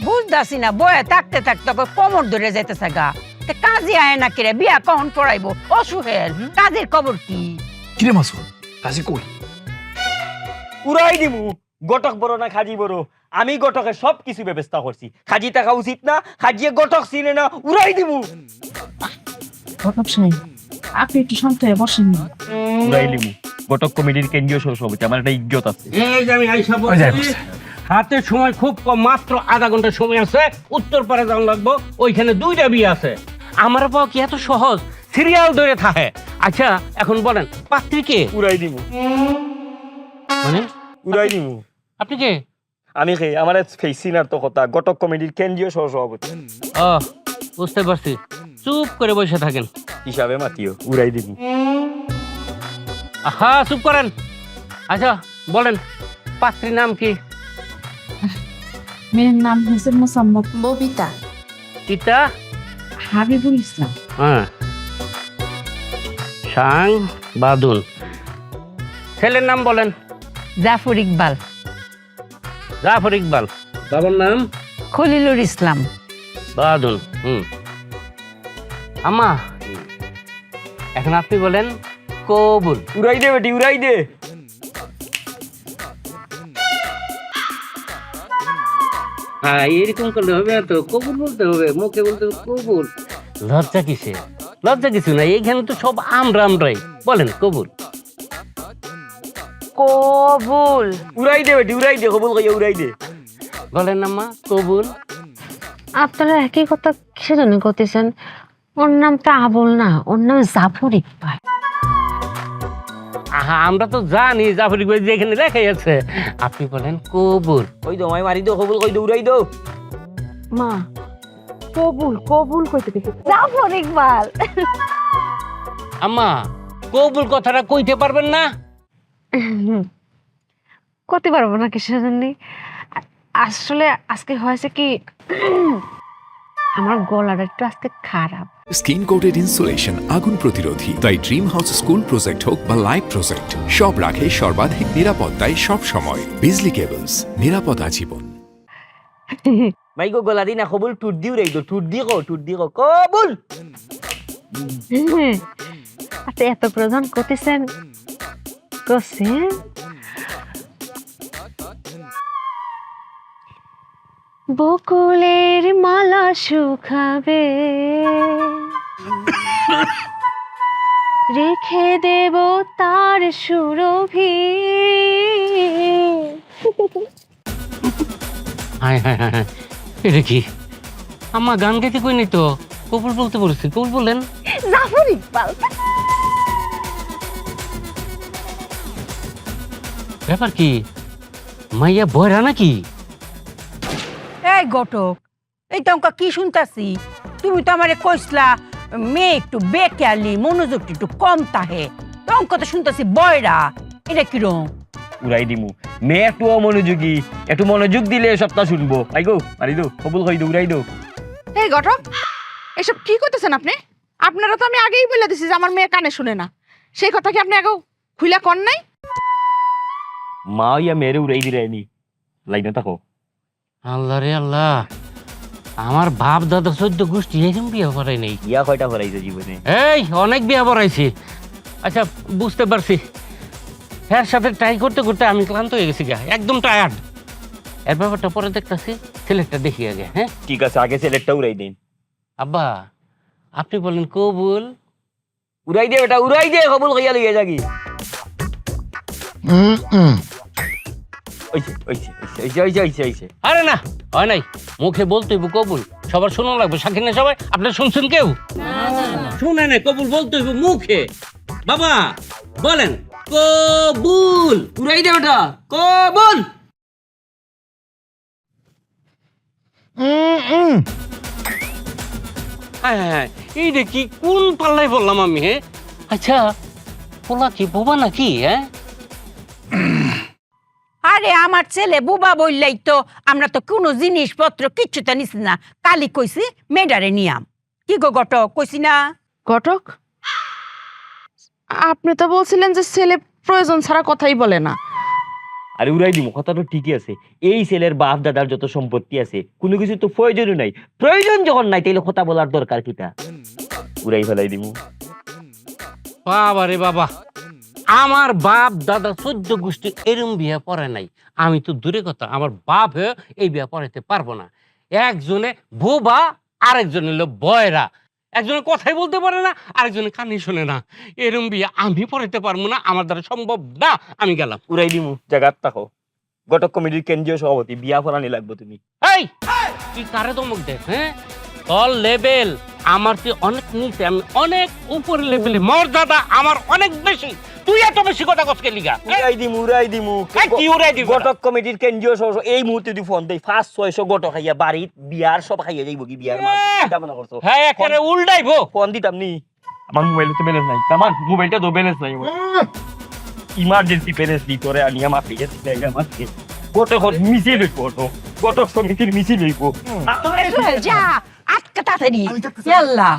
বুঝতাছি না বয়ে থাকতে থাকতে কোমর ধরে যাইতেছে গা। কাজী আয় না কিরে, বিয়া কখন পড়াইবো? অসুহেল কাজের খবর কি? কিরে মাসুদ, কাজী কই? উড়াই দিমু। গটক বড় না খাজি বড়, আমি গটকের সব কিছু ব্যবস্থা করছি। খাজি থাকা উচিত না, খাজিয়ে গটক চিনে না, উড়াই দিমু। ঘটক সাহেব, আপনি একটু শান্ত হয়ে বসেন না। উড়াই দিমু। গটক কমিটির কেন্দ্রীয় সভাপতি, আমার একটা ইজ্জত আছে। এই যে আমি আইসা ওই যাই বলছি, বসে। হাতে সময় খুব কম, মাত্র আধা ঘন্টা সময় আছে। উত্তর পারে যাওয়া লাগবো, ওইখানে 2টা বিয়ে আছে। আমার পাওয়া কি এত সহজ? সিরিয়াল ধরে থাকে। আচ্ছা এখন বলেন, পাত্রী কে? উড়াই দিমু। মানে উড়াই দিমু। আপনি কে? আমি কে? আমার ফেসিনার তো কথা, গটক কমিটির কেন্দ্রীয় সভাপতি ও বুঝতে পারছি, চুপ করে বসে থাকেন। হিসাবে মাতিও। উড়াই দিমু। আহা চুপ করেন। আচ্ছা বলেন, পাত্রীর নাম কি? মেয়ের নাম হয়েছে মোসাম্মদ ববিতা। পিতা? হাবিবুল ইসলাম। হ্যাঁ, সাং বাদুন। ছেলের নাম বলেন। জাফর ইকবাল। জাফর ইকবাল। বাবার নাম? খলিলুর ইসলাম। বাদুন। আম্মা, এখন আপনি বলেন কবুল। উড়াই দে বেটি, উড়াই দে। হ্যাঁ, এরকম করলে হবে তো, কবুল বলতে হবে, মুখে বলতে হবে কবুল। লজ্জা কিসে? লজ্জা কিছু নাই, এইখানে তো সব আমরাই। বলেন কবুল। কবুল। উড়াই দে বেটি, উড়াই দে। কবুল কইয়া উড়াই দে। বলেন আম্মা কবুল। আপনারা একই কথা কিসের জন্য করতেছেন? ওর নামটা আবুল না, ওর নাম জাফর ইকবাল। আহা, আমরা তো জানি জাফর ইকবাল যেখানে লেখাই আছে। আপনি বলেন কবুল। কই দো মাই মারি দো, কবুল কই দো, উড়াই দো। মা, কবুল কবুল কইতে গেছে জাফর ইকবাল। আম্মা, কবুল কথাটা কইতে পারবেন না? করতে পারবো না কিসের জন্য? আসলে আজকে হয়েছে কি, আমার গলাটা একটু আজকে খারাপ। স্কিন কোটেড ইনসুলেশন আগুন প্রতিরোধী, তাই ড্রিম হাউস স্কুল প্রজেক্ট হোক বা লাইফ প্রজেক্ট, সব রাখে সর্বাধিক নিরাপত্তায় সব সময়। বিজলি কেবলস, নিরাপদ আজীবন। মাই গো গলা দি না, কবুল টুট দি উড়াই দো। টুট দি কো, টুট দি কো, কবুল। আচ্ছা, এত প্রধান করতেছেন করছেন। বকুলের মালা শুকাবে, রেখে দেব তার সুরভি। হায় হায় হায় হায়, এটা কি? আম্মা গান গাইতে কইনি তো, কবুল বলতে বলেছি। কবুল বলেন। জাফর ইকবাল। ব্যাপার কি? মাইয়া বয়রা নাকি? এই ঘটক, এই তো কি শুনতাছি? তুমি তো আমারে কইসলা মেয়ে একটু বেকেয়ালি, মনোযোগ একটু কম তাহে। তো তো শুনতাছি বয়রা। এটা কিরম? উড়াই দিমু। মেয়ে একটু অমনোযোগী, একটু মনোযোগ দিলে সবটা শুনবো। আই গো মারি দো, কবুল কই দো, উড়াই দো। এই ঘটক, এসব কি করতেছেন আপনি? আপনারা তো আমি আগেই বলে দিছি যে আমার মেয়ে কানে শুনে না। সেই কথা কি আপনি আগেও খুইলা কন নাই? মা ইয়া মেরে উড়াই দিলে নি। লাইনে থাকো। আল্লাহ রে আল্লাহ, আমার বাপ দাদা 14 গোষ্ঠী এরকম বিয়ে করাই নাই। ইয়া কয়টা করাইছে জীবনে? এই অনেক বিয়ে করাইছি। আচ্ছা বুঝতে পারছি, এর সাথে ট্রাই করতে করতে আমি ক্লান্ত হয়ে গেছি, একদম টায়ার্ড। এর ব্যাপারটা পরে দেখতেছি, ছেলেটা দেখি আগে। হ্যাঁ ঠিক আছে, আগে ছেলেরটা উড়াই দিন। আব্বা, আপনি বলেন কবুল। উড়াই দে বেটা, উড়াই দে। কবুল কইয়া লইয়া যাগি। ওইছে ওইছে ওইছে ওইছে ওইছে ওইছে। আরে না, হয় নাই। মুখে বলতে হইব কবুল, সবার শোনা লাগবে। সাক্ষী না সবাই? আপনার শুনছেন কেউ? শুনে না, কবুল বলতে হইব মুখে। বাবা বলেন কবুল। উড়াই দে বেটা, কবুল। হ্যাঁ হ্যাঁ, এই রে কি কোন পাল্লাই বললাম আমি? হ্যাঁ আচ্ছা, পোলা কি বোবা নাকি? হ্যাঁ আরে আমার ছেলে বুবা বললেই তো আমরা তো কোনো জিনিসপত্র কিচ্ছুটা নিছি না। কালি কইছি মেডারে নিয়াম। কি গো ঘটক, কইছি না? ঘটক, আপনি তো বলছিলেন যে ছেলে প্রয়োজন ছাড়া কথাই বলে না। আরে উড়াই দিমু, কথা তো ঠিকই আছে। এই ছেলের বাপ দাদার যত সম্পত্তি আছে কোনো কিছু তো প্রয়োজনই নাই। প্রয়োজন যখন নাই তাইলে কথা বলার দরকার কিটা? উড়াই ফেলাই দিমু। বাবা রে বাবা, আমার বাপ দাদা 14 গোষ্ঠী এরম বিয়ে পড়ে নাই। আমি তো দূরে কথা, আমার বাপ হয়ে এই বিয়ে পড়াইতে পারবো না। একজনে বোবা, আরেকজন হলো বয়রা। একজনে কথাই বলতে পারে না, আরেকজনে কানে শোনে না। এরম বিয়ে আমি পড়াইতে পারবো না, আমার দ্বারা সম্ভব না। আমি গেলাম। উড়াই দিমু, জায়গাত থাকো। ঘটক কমিটির কেন্দ্রীয় সভাপতি, বিয়া ফরানি লাগবে তুমি। এই তুই কারে ধমক দে? হ্যাঁ, তোর লেভেল আমার তুই অনেক নিচে, আমি অনেক উপরে লেভেলে, মর্যাদা আমার অনেক বেশি। তুই এত বেশি কথা কসকে লিগা? উড়াই দিমু, উড়াই দিমু। এই কি উড়াই দিব? ঘটক কমিটির কেন্দ্রীয় সভাপতি এই মুহূর্তে তুই ফোন দেই 500-600 ঘটক খাইয়া বাড়িত বিয়ার সব খাইয়া যাইব কি বিয়ার মাল? চিন্তা ভাবনা করছো? হ্যাঁ, একেবারে উল্টাইবো। ফোন দিতাম নি। আমার মোবাইলে তো ব্যালেন্স নাই। আমার মোবাইলটা তো ব্যালেন্স নাই। ইমার্জেন্সি ব্যালেন্স দি করে আনি আমার ফিরে দিতে আমার ঘটক মিছিল হইব, ঘটক সমিতির মিছিল হইব। যা আটকা তাড়াতাড়ি, ইয়াল্লা।